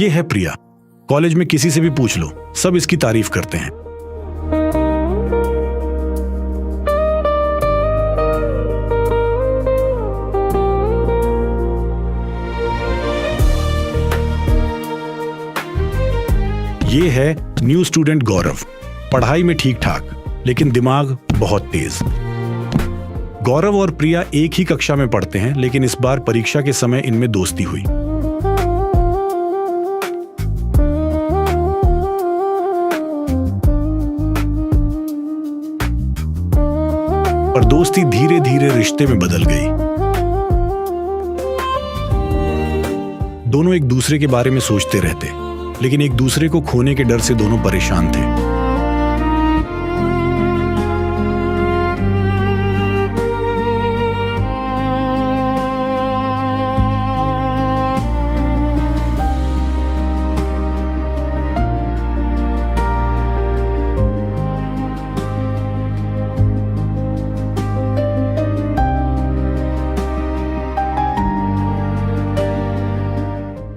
ये है प्रिया। कॉलेज में किसी से भी पूछ लो, सब इसकी तारीफ करते हैं। ये है न्यू स्टूडेंट गौरव। पढ़ाई में ठीक ठाक, लेकिन दिमाग बहुत तेज। गौरव और प्रिया एक ही कक्षा में पढ़ते हैं, लेकिन इस बार परीक्षा के समय इनमें दोस्ती हुई। पर दोस्ती धीरे धीरे रिश्ते में बदल गई। दोनों एक दूसरे के बारे में सोचते रहते, लेकिन एक दूसरे को खोने के डर से दोनों परेशान थे।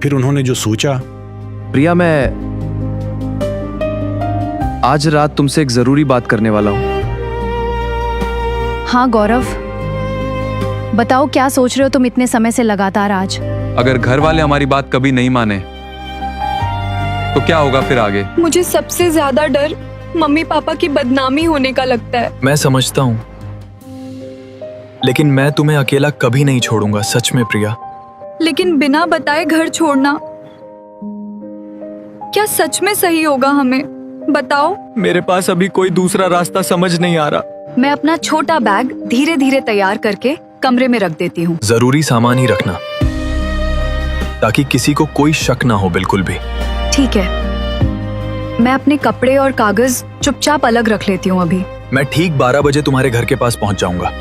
फिर उन्होंने जो सोचा। प्रिया, मैं आज रात तुमसे एक जरूरी बात करने वाला हूं। हाँ गौरव, बताओ क्या सोच रहे हो तुम इतने समय से लगातार आज? अगर घर वाले हमारी बात कभी नहीं माने तो क्या होगा फिर आगे? मुझे सबसे ज्यादा डर मम्मी पापा की बदनामी होने का लगता है। मैं समझता हूँ, लेकिन मैं तुम्हें अकेला कभी नहीं छोड़ूंगा, सच में प्रिया। लेकिन बिना बताए घर छोड़ना क्या सच में सही होगा? हमें बताओ। मेरे पास अभी कोई दूसरा रास्ता समझ नहीं आ रहा। मैं अपना छोटा बैग धीरे धीरे तैयार करके कमरे में रख देती हूँ। जरूरी सामान ही रखना, ताकि किसी को कोई शक ना हो, बिल्कुल भी। ठीक है, मैं अपने कपड़े और कागज चुपचाप अलग रख लेती हूँ अभी। मैं ठीक 12 बजे तुम्हारे घर के पास पहुंच जाऊंगा।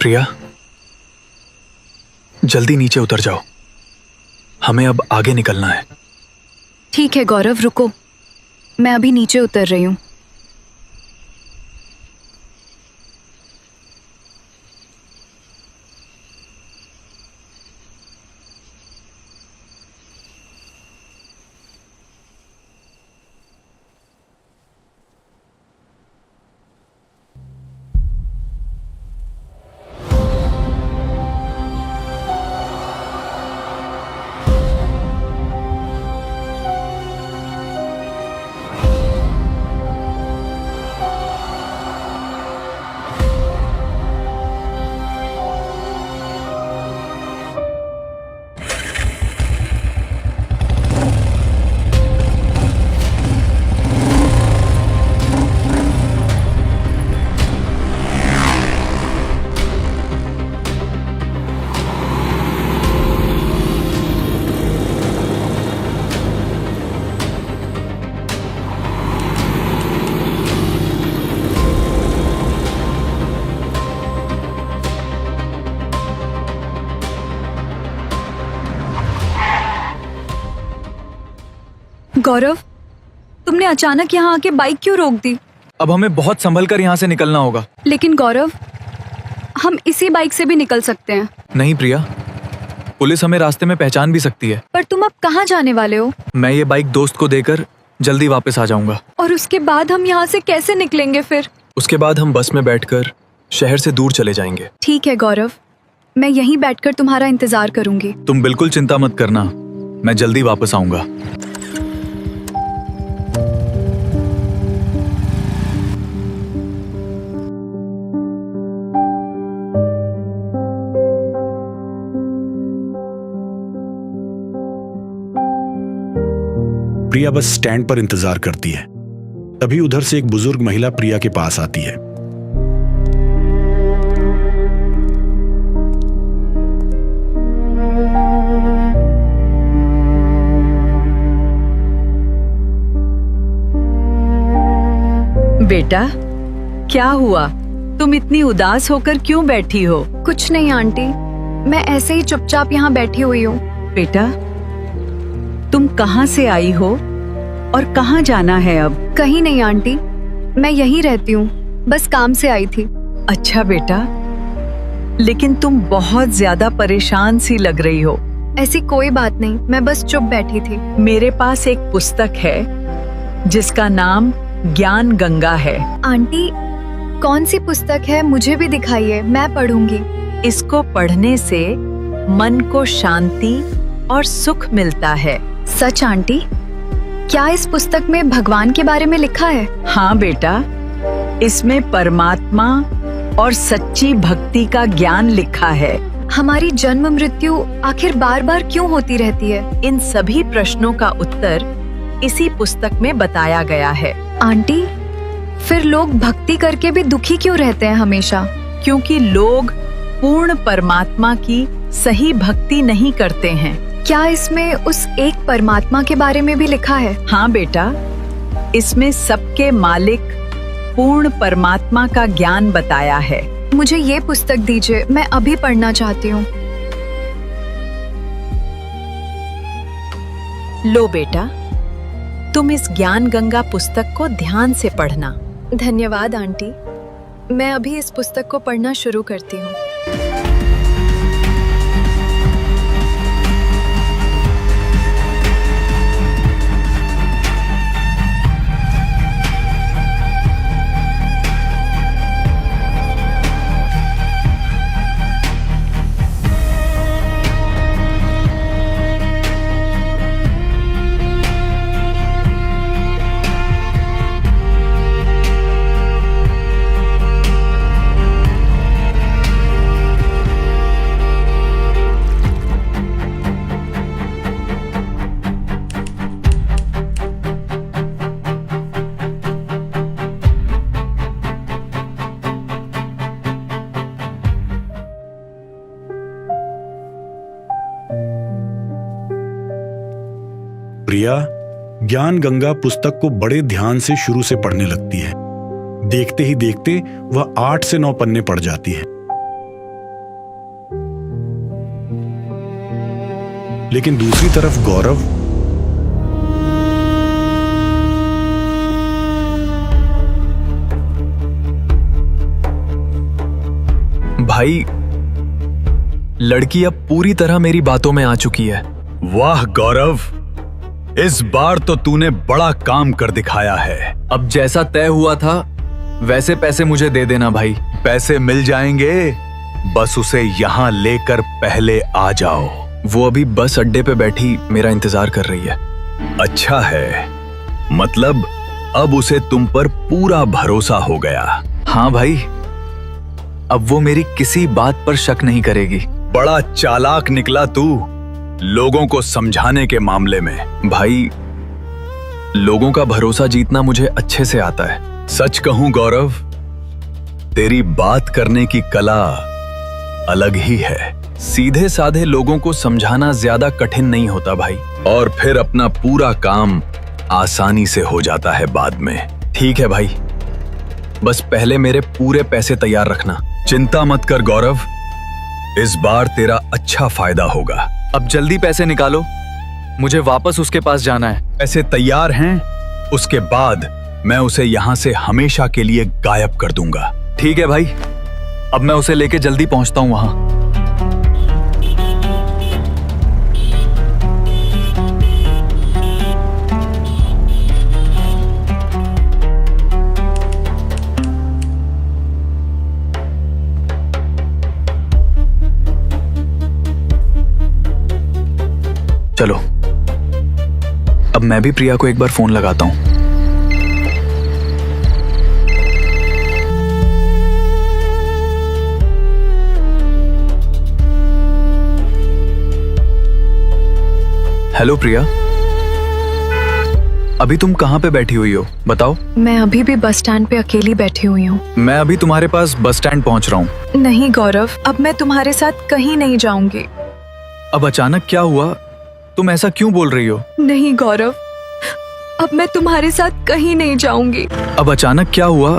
प्रिया, जल्दी नीचे उतर जाओ, हमें अब आगे निकलना है। ठीक है गौरव, रुको, मैं अभी नीचे उतर रही हूँ। गौरव, तुमने अचानक यहाँ आके बाइक क्यों रोक दी? अब हमें बहुत संभल कर यहाँ से निकलना होगा। लेकिन गौरव, हम इसी बाइक से भी निकल सकते हैं। नहीं प्रिया, पुलिस हमें रास्ते में पहचान भी सकती है। पर तुम अब कहाँ जाने वाले हो? मैं ये बाइक दोस्त को देकर जल्दी वापस आ जाऊंगा। और उसके बाद हम यहाँ से कैसे निकलेंगे फिर? उसके बाद हम बस में बैठकर शहर से दूर चले जाएंगे। ठीक है गौरव, मैं यहीं बैठकर तुम्हारा इंतजार करूंगी। तुम बिल्कुल चिंता मत करना, मैं जल्दी वापस आऊंगा। प्रिया बस स्टैंड पर इंतजार करती है। तभी उधर से एक बुजुर्ग महिला प्रिया के पास आती है। बेटा, क्या हुआ? तुम इतनी उदास होकर क्यों बैठी हो? कुछ नहीं आंटी, मैं ऐसे ही चुपचाप यहाँ बैठी हुई हूँ। बेटा, तुम कहाँ से आई हो और कहाँ जाना है अब? कहीं नहीं आंटी, मैं यहीं रहती हूँ, बस काम से आई थी। अच्छा बेटा, लेकिन तुम बहुत ज्यादा परेशान सी लग रही हो। ऐसी कोई बात नहीं, मैं बस चुप बैठी थी। मेरे पास एक पुस्तक है जिसका नाम ज्ञान गंगा है। आंटी, कौन सी पुस्तक है? मुझे भी दिखाइए, मैं पढ़ूंगी। इसको पढ़ने से मन को शांति और सुख मिलता है। सच आंटी? क्या इस पुस्तक में भगवान के बारे में लिखा है? हाँ बेटा, इसमें परमात्मा और सच्ची भक्ति का ज्ञान लिखा है। हमारी जन्म मृत्यु आखिर बार बार क्यों होती रहती है? इन सभी प्रश्नों का उत्तर इसी पुस्तक में बताया गया है। आंटी, फिर लोग भक्ति करके भी दुखी क्यों रहते हैं हमेशा? क्योंकि लोग पूर्ण परमात्मा की सही भक्ति नहीं करते हैं। क्या इसमें उस एक परमात्मा के बारे में भी लिखा है? हाँ बेटा, इसमें सबके मालिक पूर्ण परमात्मा का ज्ञान बताया है। मुझे ये पुस्तक दीजिए, मैं अभी पढ़ना चाहती हूँ। लो बेटा, तुम इस ज्ञान गंगा पुस्तक को ध्यान से पढ़ना। धन्यवाद आंटी, मैं अभी इस पुस्तक को पढ़ना शुरू करती हूँ। प्रिया ज्ञान गंगा पुस्तक को बड़े ध्यान से शुरू से पढ़ने लगती है। देखते ही देखते वह 8 से 9 पन्ने पढ़ जाती है। लेकिन दूसरी तरफ गौरव भाई, लड़की अब पूरी तरह मेरी बातों में आ चुकी है। वाह गौरव, इस बार तो तूने बड़ा काम कर दिखाया है। अब जैसा तय हुआ था वैसे पैसे मुझे दे देना भाई। पैसे मिल जाएंगे, बस उसे यहाँ लेकर पहले आ जाओ। वो अभी बस अड्डे पे बैठी मेरा इंतजार कर रही है। अच्छा है, मतलब अब उसे तुम पर पूरा भरोसा हो गया। हाँ भाई, अब वो मेरी किसी बात पर शक नहीं करेगी। बड़ा चालाक निकला तू लोगों को समझाने के मामले में। भाई, लोगों का भरोसा जीतना मुझे अच्छे से आता है। सच कहूं गौरव, तेरी बात करने की कला अलग ही है। सीधे साधे लोगों को समझाना ज्यादा कठिन नहीं होता भाई। और फिर अपना पूरा काम आसानी से हो जाता है बाद में। ठीक है भाई, बस पहले मेरे पूरे पैसे तैयार रखना। चिंता मत कर गौरव, इस बार तेरा अच्छा फायदा होगा। अब जल्दी पैसे निकालो, मुझे वापस उसके पास जाना है। पैसे तैयार हैं, उसके बाद मैं उसे यहाँ से हमेशा के लिए गायब कर दूंगा। ठीक है भाई, अब मैं उसे लेके जल्दी पहुंचता हूं वहां। चलो, अब मैं भी प्रिया को एक बार फोन लगाता हूं। हेलो प्रिया। अभी तुम कहाँ पे बैठी हुई हो बताओ? मैं अभी भी बस स्टैंड पे अकेली बैठी हुई हूँ। मैं अभी तुम्हारे पास बस स्टैंड पहुँच रहा हूँ। नहीं गौरव, अब मैं तुम्हारे साथ कहीं नहीं जाऊंगी। अब अचानक क्या हुआ? तुम ऐसा क्यों बोल रही हो? नहीं गौरव, अब मैं तुम्हारे साथ कहीं नहीं जाऊंगी। अब अचानक क्या हुआ?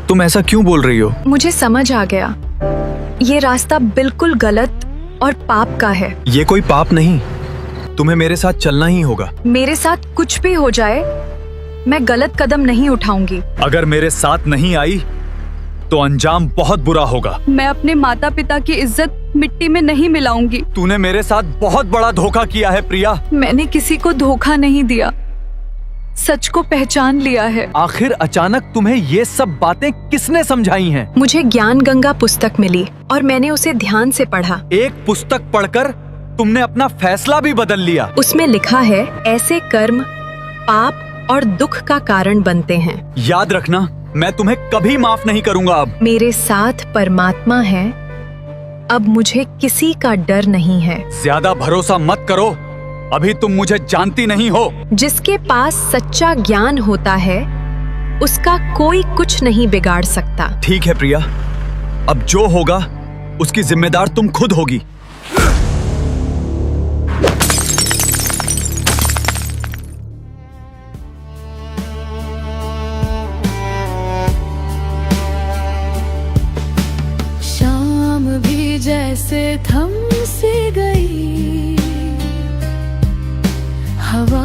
तुम ऐसा क्यों बोल रही हो? मुझे समझ आ गया, ये रास्ता बिल्कुल गलत और पाप का है। ये कोई पाप नहीं, तुम्हें मेरे साथ चलना ही होगा। मेरे साथ कुछ भी हो जाए, मैं गलत कदम नहीं उठाऊंगी। अगर मेरे साथ नहीं आई तो अंजाम बहुत बुरा होगा। मैं अपने माता पिता की इज्जत मिट्टी में नहीं मिलाऊंगी। तूने मेरे साथ बहुत बड़ा धोखा किया है प्रिया। मैंने किसी को धोखा नहीं दिया, सच को पहचान लिया है। आखिर अचानक तुम्हें ये सब बातें किसने समझाई हैं? मुझे ज्ञान गंगा पुस्तक मिली और मैंने उसे ध्यान से पढ़ा। एक पुस्तक पढ़कर तुमने अपना फैसला भी बदल लिया। उसमें लिखा है, ऐसे कर्म पाप और दुख का कारण बनते हैं। याद रखना, मैं तुम्हें कभी माफ नहीं करूंगा। अब मेरे साथ परमात्मा है, अब मुझे किसी का डर नहीं है। ज्यादा भरोसा मत करो, अभी तुम मुझे जानती नहीं हो। जिसके पास सच्चा ज्ञान होता है, उसका कोई कुछ नहीं बिगाड़ सकता। ठीक है प्रिया, अब जो होगा उसकी जिम्मेदार तुम खुद होगी। शाम भी जैसे थम सी गई, हवा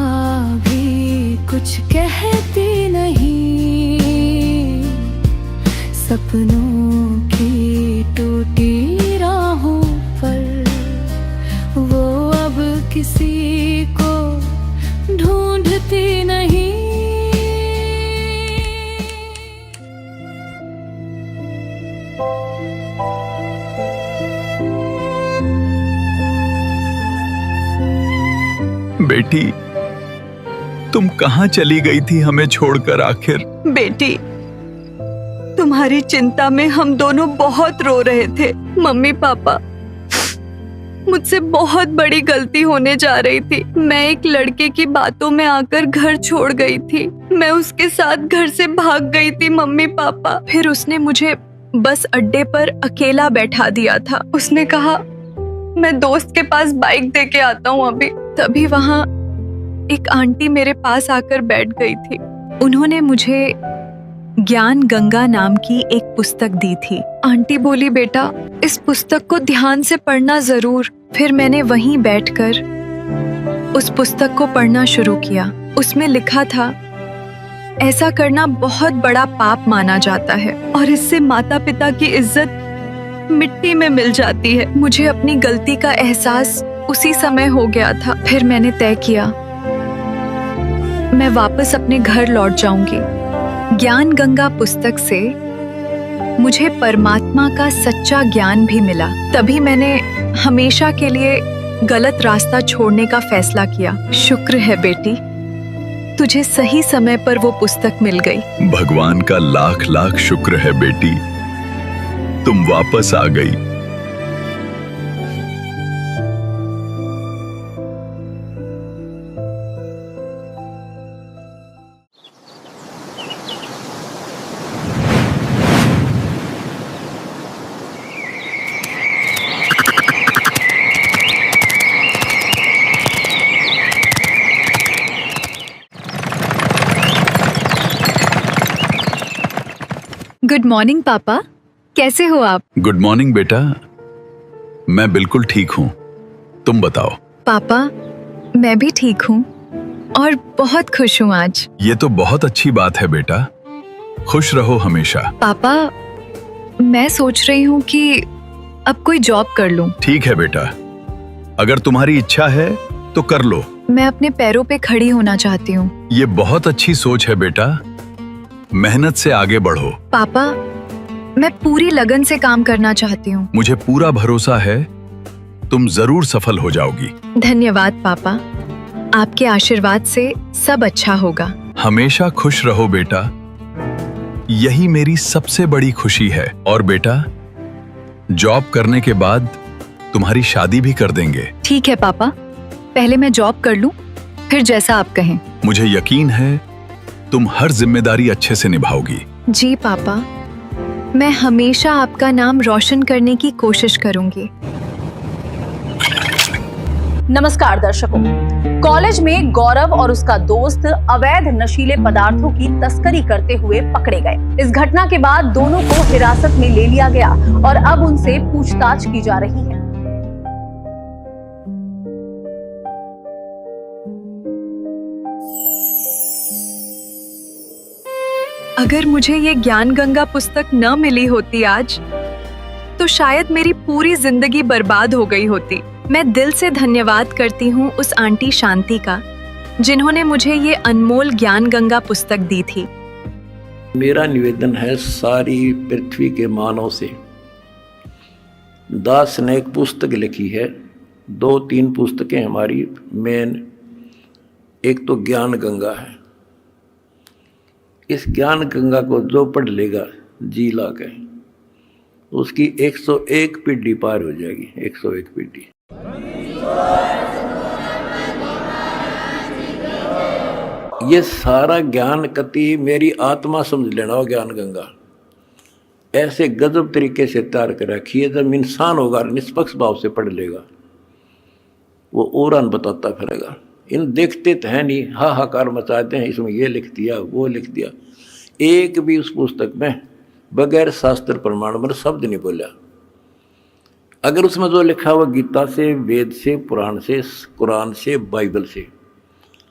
भी कुछ कहती नहीं, सपनों की टूटी राहों पर वो अब किसी को ढूंढती नहीं। बेटी, तुम कहाँ चली गई थी हमें छोड़कर आखिर? बेटी, तुम्हारी चिंता में हम दोनों बहुत रो रहे थे। मम्मी पापा, मुझसे बहुत बड़ी गलती होने जा रही थी। मैं एक लड़के की बातों में आकर घर छोड़ गई थी। मैं उसके साथ घर से भाग गई थी मम्मी पापा। फिर उसने मुझे बस अड्डे पर अकेला बैठा दिया था। उसने कहा, मैं दोस्त के पास बाइक दे के आता हूँ अभी। तभी वहाँ एक आंटी मेरे पास आकर बैठ गई थी। उन्होंने मुझे ज्ञान गंगा नाम की एक पुस्तक दी थी। आंटी बोली, बेटा इस पुस्तक को ध्यान से पढ़ना जरूर। फिर मैंने वहीं बैठकर उस पुस्तक को पढ़ना शुरू किया। उसमें लिखा था, ऐसा करना बहुत बड़ा पाप माना जाता है और इससे माता पिता की इज्जत मिट्टी में मिल जाती है। मुझे अपनी गलती का एहसास उसी समय हो गया था। फिर मैंने तय किया, मैं वापस अपने घर लौट जाऊंगी। ज्ञान गंगा पुस्तक से मुझे परमात्मा का सच्चा ज्ञान भी मिला। तभी मैंने हमेशा के लिए गलत रास्ता छोड़ने का फैसला किया। शुक्र है बेटी, तुझे सही समय पर वो पुस्तक मिल गई। भगवान का लाख लाख शुक्र है बेटी, तुम वापस आ गई। गुड मॉर्निंग पापा, कैसे हो आप? गुड मॉर्निंग बेटा, मैं बिल्कुल ठीक हूँ, तुम बताओ। पापा, मैं भी ठीक हूँ और बहुत खुश हूँ आज। ये तो बहुत अच्छी बात है बेटा, खुश रहो हमेशा। पापा, मैं सोच रही हूँ कि अब कोई जॉब कर लूँ। ठीक है बेटा, अगर तुम्हारी इच्छा है तो कर लो। मैं अपने पैरों पे खड़ी होना चाहती हूँ। ये बहुत अच्छी सोच है बेटा, मेहनत से आगे बढ़ो। पापा, मैं पूरी लगन से काम करना चाहती हूँ। मुझे पूरा भरोसा है तुम जरूर सफल हो जाओगी। धन्यवाद पापा, आपके आशीर्वाद से सब अच्छा होगा। हमेशा खुश रहो बेटा, यही मेरी सबसे बड़ी खुशी है। और बेटा, जॉब करने के बाद तुम्हारी शादी भी कर देंगे। ठीक है पापा, पहले मैं जॉब कर लूँ, फिर जैसा आप कहें। मुझे यकीन है तुम हर जिम्मेदारी अच्छे से निभाओगी। जी पापा, मैं हमेशा आपका नाम रोशन करने की कोशिश करूंगी। नमस्कार दर्शकों, कॉलेज में गौरव और उसका दोस्त अवैध नशीले पदार्थों की तस्करी करते हुए पकड़े गए। इस घटना के बाद दोनों को हिरासत में ले लिया गया और अब उनसे पूछताछ की जा रही है। अगर मुझे ये ज्ञान गंगा पुस्तक न मिली होती आज, तो शायद मेरी पूरी जिंदगी बर्बाद हो गई होती। मैं दिल से धन्यवाद करती हूँ उस आंटी शांति का, जिन्होंने मुझे ये अनमोल ज्ञान गंगा पुस्तक दी थी। मेरा निवेदन है सारी पृथ्वी के मानव से। दास ने एक पुस्तक लिखी है, 2-3 पुस्तकें हमारी मेन, एक तो ज्ञान गंगा है। इस ज्ञान गंगा को जो पढ़ लेगा जी ला के, उसकी 101 पीढ़ी पार हो जाएगी। 101 पीढ़ी। ये सारा ज्ञान कति मेरी आत्मा समझ लेना हो। ज्ञान गंगा ऐसे गजब तरीके से तैयार कर रखी है, जब इंसान होगा निष्पक्ष भाव से पढ़ लेगा, वो और बताता फिरेगा। इन देखते तो है नहीं, हाहाकार मचाते हैं, इसमें ये लिख दिया वो लिख दिया। एक भी उस पुस्तक में बगैर शास्त्र प्रमाण मतलब शब्द नहीं बोला। अगर उसमें जो लिखा हुआ गीता से, वेद से, पुराण से, कुरान से, बाइबल से,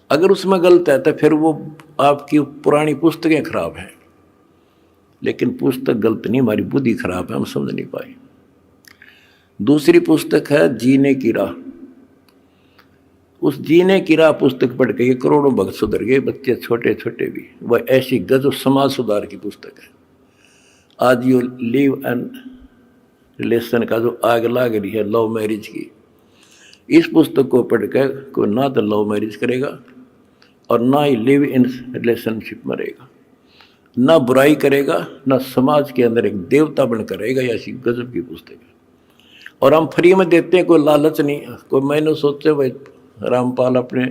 अगर उसमें गलत है तो फिर वो आपकी पुरानी पुस्तकें खराब हैं। लेकिन पुस्तक गलत नहीं, हमारी बुद्धि खराब है, हम समझ नहीं पाए। दूसरी पुस्तक है जीने की राह। उस जीने की राह पुस्तक पढ़ के ये करोड़ों भक्त सुधर गए, बच्चे छोटे छोटे भी। वह ऐसी गजब समाज सुधार की पुस्तक है। आज ये लिव एंड रिलेशन का जो आग लाग रही है लव मैरिज की, इस पुस्तक को पढ़ कर कोई ना तो लव मैरिज करेगा और ना ही लिव इन रिलेशनशिप में रहेगा, ना बुराई करेगा, ना समाज के अंदर एक देवता बनकर रहेगा। ऐसी गजब की पुस्तक है और हम फ्री में देते हैं, कोई लालच नहीं। कोई मैंने सोचे भाई रामपाल अपने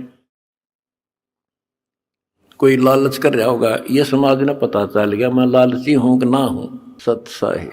कोई लालच कर रहा होगा, ये समाज ने पता चल गया मैं लालची हूं कि ना हूं। सत साहिब।